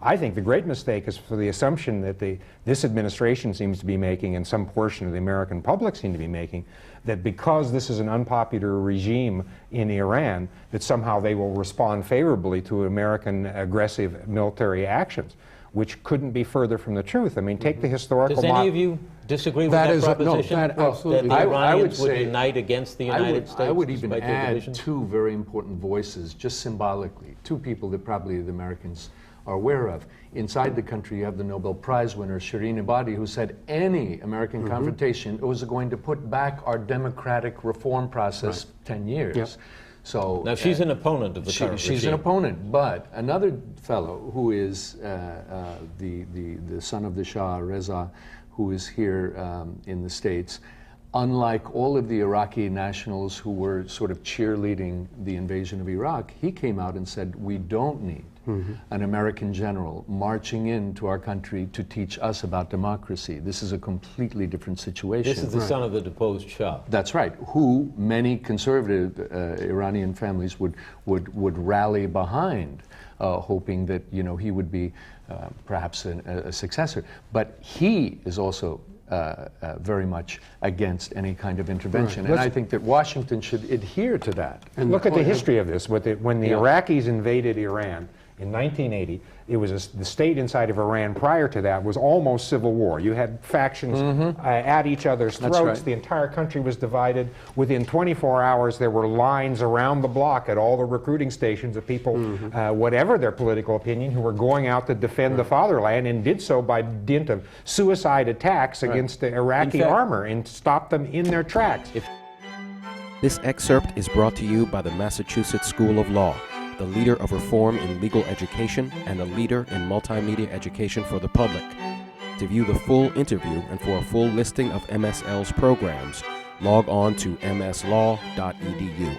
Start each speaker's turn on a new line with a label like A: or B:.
A: I think the great mistake is for the assumption that this administration seems to be making, and some portion of the American public seem to be making, that because this is an unpopular regime in Iran, that somehow they will respond favorably to American aggressive military actions, which couldn't be further from the truth. I mean, take the historical...
B: Does any of you disagree with that proposition?
C: No, that absolutely.
B: That the Iranians would unite against the United States?
C: I would even add two very important voices, just symbolically, two people that probably the Americans are aware of. Inside the country, you have the Nobel Prize winner, Shireen Ebadi, who said any American confrontation was going to put back our democratic reform process 10 years.
A: Yep.
C: So
B: now, she's an opponent of the current regime.
C: She's an opponent, but another fellow who is the son of the Shah, Reza, who is here in the States, unlike all of the Iraqi nationals who were sort of cheerleading the invasion of Iraq, he came out and said, we don't need an American general marching into our country to teach us about democracy. This is a completely different situation.
B: This is the son of the deposed Shah.
C: That's right, who many conservative Iranian families would rally behind, hoping that he would be perhaps a successor. But he is also very much against any kind of intervention. And I think that Washington should adhere to that.
A: And look at the history of this. When the Iraqis invaded Iran in 1980, it was the state inside of Iran prior to that was almost civil war. You had factions at each other's throats.
C: That's right.
A: The entire country was divided. Within 24 hours, there were lines around the block at all the recruiting stations of people, whatever their political opinion, who were going out to defend the fatherland, and did so by dint of suicide attacks against the Iraqi armor and stopped them in their tracks.
D: This excerpt is brought to you by the Massachusetts School of Law, the leader of reform in legal education and a leader in multimedia education for the public. To view the full interview and for a full listing of MSL's programs, log on to mslaw.edu.